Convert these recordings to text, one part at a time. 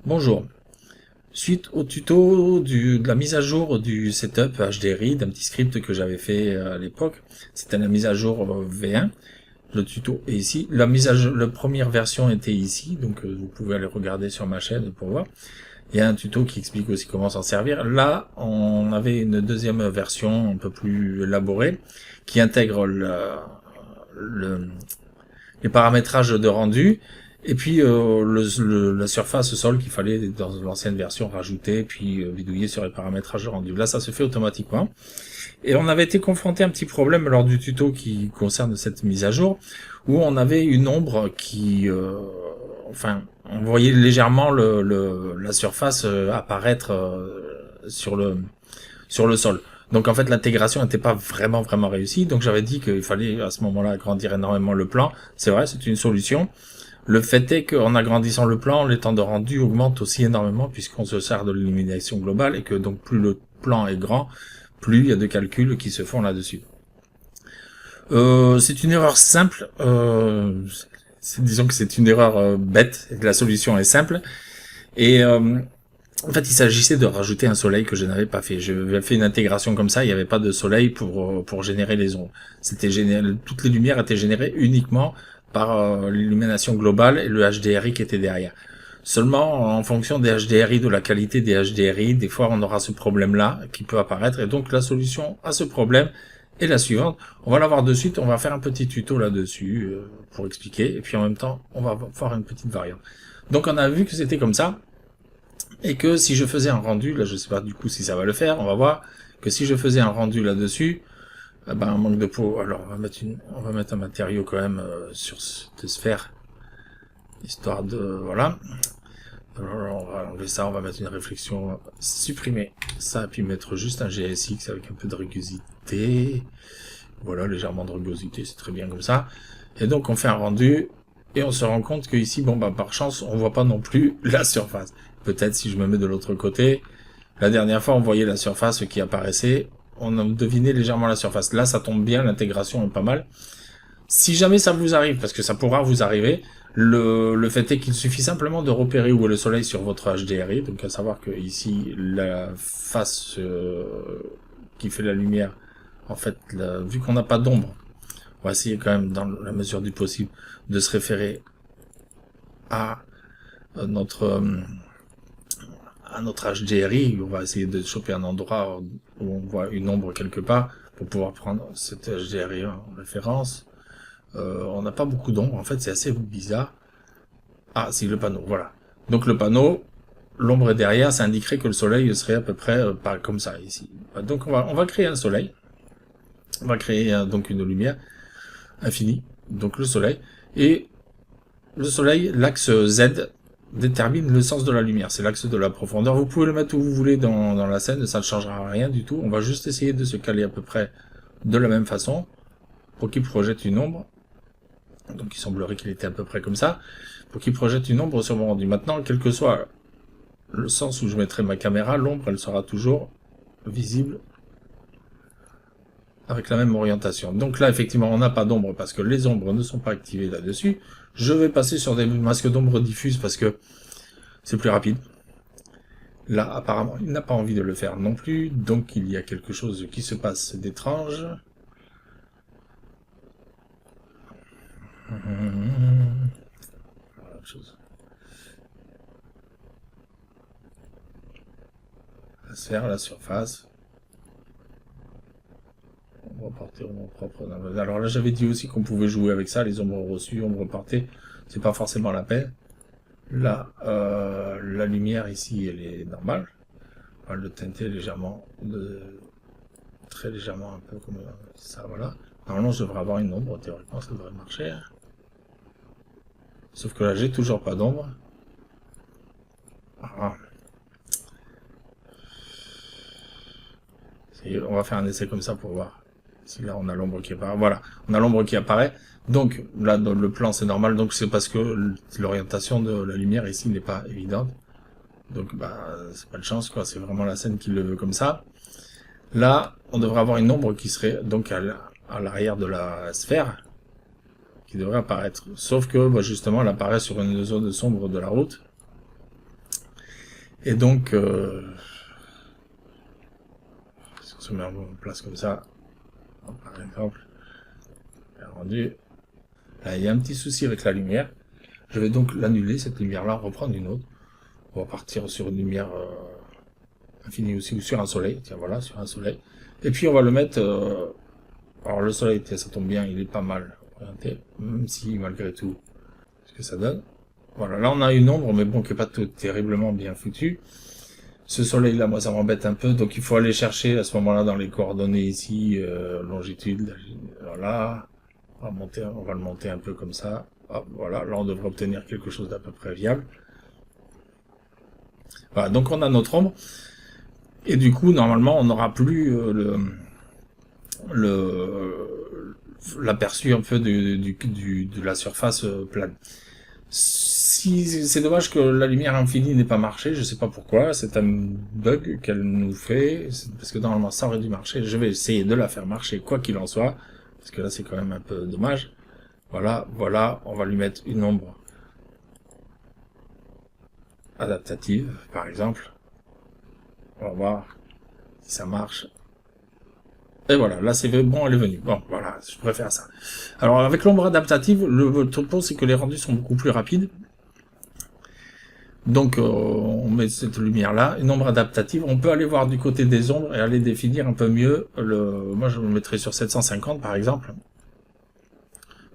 Bonjour. Suite au tuto de la mise à jour du setup HDRI, d'un petit script que j'avais fait à l'époque, c'était la mise à jour V1. Le tuto est ici. La première version était ici, donc vous pouvez aller regarder sur ma chaîne pour voir. Il y a un tuto qui explique aussi comment s'en servir. Là, on avait une deuxième version un peu plus élaborée qui intègre les paramétrages de rendu et puis la surface sol qu'il fallait dans l'ancienne version rajouter puis bidouiller sur les paramétrages de rendu. Là, ça se fait automatiquement. Et on avait été confronté à un petit problème lors du tuto qui concerne cette mise à jour, où on avait une ombre qui, on voyait légèrement la surface apparaître sur le sol. Donc en fait l'intégration n'était pas vraiment réussie, donc j'avais dit qu'il fallait à ce moment-là agrandir énormément le plan. C'est vrai, c'est une solution. Le fait est qu'en agrandissant le plan, les temps de rendu augmentent aussi énormément puisqu'on se sert de l'illumination globale et que donc plus le plan est grand, plus il y a de calculs qui se font là-dessus. C'est une erreur simple, disons que c'est une erreur bête, et que la solution est simple, et en fait il s'agissait de rajouter un soleil que je n'avais pas fait. J'avais fait une intégration comme ça, il n'y avait pas de soleil pour générer les ombres. Toutes les lumières étaient générées uniquement par l'illumination globale et le HDRI qui était derrière. Seulement, en fonction des HDRI, de la qualité des HDRI, des fois on aura ce problème-là qui peut apparaître. Et donc la solution à ce problème est la suivante. On va la voir de suite, on va faire un petit tuto là-dessus pour expliquer. Et puis en même temps, on va faire une petite variante. Donc on a vu que c'était comme ça. Et que si je faisais un rendu, là je sais pas du coup si ça va le faire, on va voir que si je faisais un rendu là-dessus, un manque de peau. Alors on va mettre un matériau quand même sur cette sphère, histoire de voilà. Alors, on va enlever ça, on va mettre une réflexion, supprimer ça, puis mettre juste un GSX avec un peu de rugosité. Voilà, légèrement de rugosité, c'est très bien comme ça. Et donc on fait un rendu, et on se rend compte que ici, par chance, on voit pas non plus la surface. Peut-être si je me mets de l'autre côté, la dernière fois on voyait la surface qui apparaissait, on a deviné légèrement la surface. Là ça tombe bien, l'intégration est pas mal. Si jamais ça vous arrive, parce que ça pourra vous arriver, le fait est qu'il suffit simplement de repérer où est le soleil sur votre HDRI, donc à savoir que ici, la face qui fait la lumière, en fait, vu qu'on n'a pas d'ombre, on va essayer quand même, dans la mesure du possible, de se référer à notre HDRI. On va essayer de choper un endroit où on voit une ombre quelque part, pour pouvoir prendre cet HDRI en référence. On n'a pas beaucoup d'ombre, en fait c'est assez bizarre. Ah si, le panneau, voilà. Donc le panneau, l'ombre est derrière, ça indiquerait que le soleil serait à peu près pas comme ça ici. Donc on va créer un soleil. On va créer donc une lumière infinie, donc le soleil. Et le soleil, l'axe Z détermine le sens de la lumière, c'est l'axe de la profondeur. Vous pouvez le mettre où vous voulez dans la scène, ça ne changera rien du tout. On va juste essayer de se caler à peu près de la même façon pour qu'il projette une ombre. Donc il semblerait qu'il était à peu près comme ça, pour qu'il projette une ombre sur mon rendu. Maintenant, quel que soit le sens où je mettrai ma caméra, l'ombre elle sera toujours visible avec la même orientation. Donc là effectivement on n'a pas d'ombre parce que les ombres ne sont pas activées là-dessus. Je vais passer sur des masques d'ombre diffuses parce que c'est plus rapide. Là apparemment il n'a pas envie de le faire non plus, donc il y a quelque chose qui se passe d'étrange. La sphère, la surface. On va porter ombre propre. Alors là j'avais dit aussi qu'on pouvait jouer avec ça, les ombres reçues, ombres portées, c'est pas forcément la peine. Là, la lumière ici elle est normale. On va le teinter légèrement, très légèrement un peu comme ça, voilà. Normalement je devrais avoir une ombre, théoriquement ça devrait marcher. Sauf que là j'ai toujours pas d'ombre. Ah. On va faire un essai comme ça pour voir. Si là on a l'ombre qui apparaît, voilà, on a l'ombre qui apparaît. Donc là dans le plan c'est normal, donc c'est parce que l'orientation de la lumière ici n'est pas évidente. Donc c'est pas de chance quoi, c'est vraiment la scène qui le veut comme ça. Là on devrait avoir une ombre qui serait donc à l'arrière de la sphère, qui devrait apparaître. Sauf que justement elle apparaît sur une zone sombre de la route. Et donc, si on se met en place comme ça, par exemple, bien rendu. Là, il y a un petit souci avec la lumière. Je vais donc l'annuler, cette lumière-là, reprendre une autre. On va partir sur une lumière infinie aussi, ou sur un soleil. Tiens, voilà, sur un soleil. Et puis, on va le mettre... alors, le soleil, ça tombe bien, il est pas mal orienté, même si, malgré tout, ce que ça donne. Voilà, là, on a une ombre, mais bon, qui n'est pas tout terriblement bien foutue. Ce soleil-là, moi, ça m'embête un peu, donc il faut aller chercher, à ce moment-là, dans les coordonnées ici, longitude, voilà. On va le monter un peu comme ça. Hop, voilà, là on devrait obtenir quelque chose d'à peu près viable. Voilà, donc on a notre ombre. Et du coup, normalement, on n'aura plus l'aperçu un peu de la surface plane. Si c'est dommage que la lumière infinie n'ait pas marché, je sais pas pourquoi, c'est un bug qu'elle nous fait, parce que normalement ça aurait dû marcher. Je vais essayer de la faire marcher quoi qu'il en soit, parce que là c'est quand même un peu dommage. Voilà, voilà, on va lui mettre une ombre adaptative, par exemple. On va voir si ça marche. Et voilà, là c'est bon, elle est venue. Bon, voilà, je préfère ça. Alors avec l'ombre adaptative, le topo c'est que les rendus sont beaucoup plus rapides. Donc on met cette lumière là, une ombre adaptative. On peut aller voir du côté des ombres et aller définir un peu mieux moi je le mettrai sur 750 par exemple,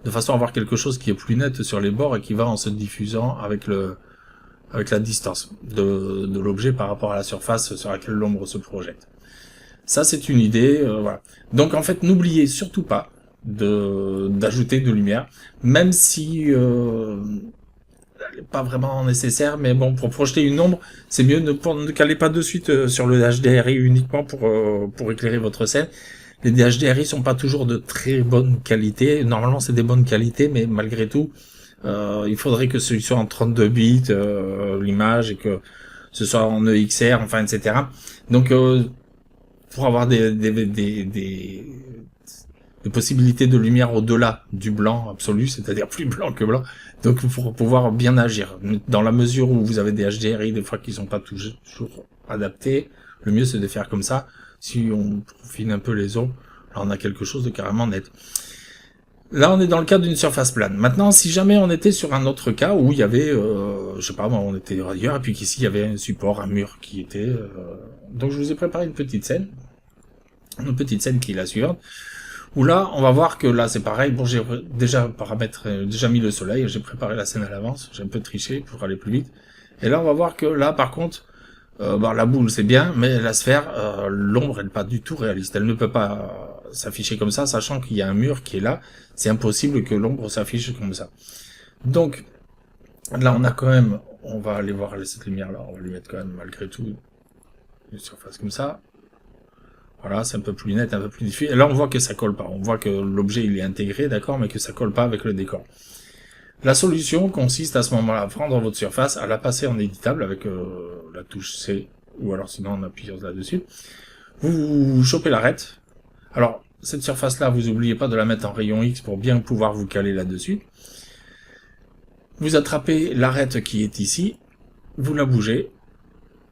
de façon à avoir quelque chose qui est plus net sur les bords et qui va en se diffusant avec la distance de l'objet par rapport à la surface sur laquelle l'ombre se projette. Ça c'est une idée, voilà. Donc en fait n'oubliez surtout pas d'ajouter de lumière, même si pas vraiment nécessaire, mais bon, pour projeter une ombre, c'est mieux ne calez pas de suite sur le HDRI uniquement pour éclairer votre scène. Les HDRI sont pas toujours de très bonne qualité. Normalement, c'est des bonnes qualités, mais malgré tout, il faudrait que ce soit en 32 bits, l'image, et que ce soit en EXR, enfin, etc. Donc, pour avoir des possibilités de lumière au-delà du blanc absolu, c'est-à-dire plus blanc que blanc, donc pour pouvoir bien agir. Dans la mesure où vous avez des HDRI, des fois qui sont pas toujours adaptés, le mieux c'est de faire comme ça. Si on profile un peu les ombres, là on a quelque chose de carrément net. Là on est dans le cas d'une surface plane. Maintenant, si jamais on était sur un autre cas où il y avait, je sais pas, on était ailleurs, et puis qu'ici il y avait un support, un mur qui était... Donc je vous ai préparé une petite scène qui est la suivante. Où là, on va voir que là, c'est pareil. Bon, j'ai déjà mis le soleil, j'ai préparé la scène à l'avance, j'ai un peu triché pour aller plus vite. Et là, on va voir que là, par contre, la boule, c'est bien, mais la sphère, l'ombre, elle n'est pas du tout réaliste. Elle ne peut pas s'afficher comme ça, sachant qu'il y a un mur qui est là. C'est impossible que l'ombre s'affiche comme ça. Donc, là, on a quand même, on va aller voir cette lumière-là, on va lui mettre quand même, malgré tout, une surface comme ça. Voilà, c'est un peu plus net, un peu plus diffus. Et là, on voit que ça colle pas. On voit que l'objet, il est intégré, d'accord, mais que ça colle pas avec le décor. La solution consiste à ce moment-là à prendre votre surface, à la passer en éditable avec la touche C, ou alors sinon en appuyant là-dessus. Vous chopez l'arête. Alors, cette surface-là, vous n'oubliez pas de la mettre en rayon X pour bien pouvoir vous caler là-dessus. Vous attrapez l'arête qui est ici, vous la bougez,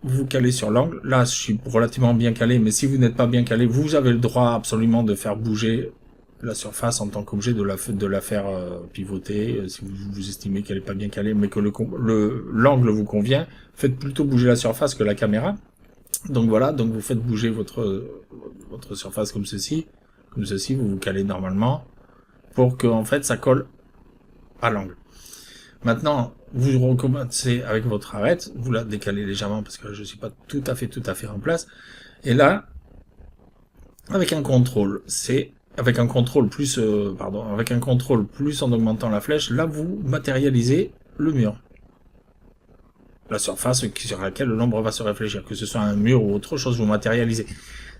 vous calez sur l'angle. Là, je suis relativement bien calé, mais si vous n'êtes pas bien calé, vous avez le droit absolument de faire bouger la surface en tant qu'objet, de la faire pivoter. Si vous estimez qu'elle n'est pas bien calée, mais que l'angle vous convient, faites plutôt bouger la surface que la caméra. Donc voilà, donc vous faites bouger votre surface comme ceci, vous vous calez normalement, pour que en fait ça colle à l'angle. Maintenant, vous recommencez avec votre arête, vous la décalez légèrement parce que je suis pas tout à fait en place. Et là, avec un contrôle plus en augmentant la flèche, là vous matérialisez le mur. La surface sur laquelle l'ombre va se réfléchir, que ce soit un mur ou autre chose, vous matérialisez.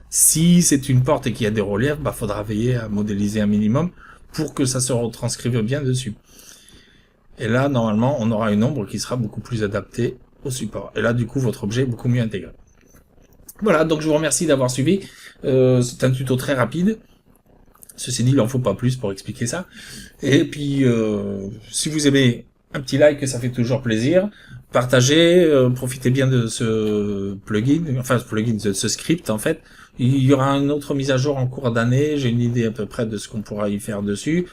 Si c'est une porte et qu'il y a des reliefs, faudra veiller à modéliser un minimum pour que ça se retranscrive bien dessus. Et là, normalement, on aura une ombre qui sera beaucoup plus adaptée au support. Et là, du coup, votre objet est beaucoup mieux intégré. Voilà, donc je vous remercie d'avoir suivi. C'est un tuto très rapide. Ceci dit, il en faut pas plus pour expliquer ça. Et puis, si vous aimez un petit like, ça fait toujours plaisir. Partagez, profitez bien de ce plugin, enfin ce plugin, de ce script en fait. Il y aura une autre mise à jour en cours d'année, j'ai une idée à peu près de ce qu'on pourra y faire dessus.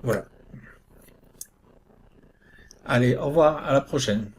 Voilà. Allez, au revoir, à la prochaine.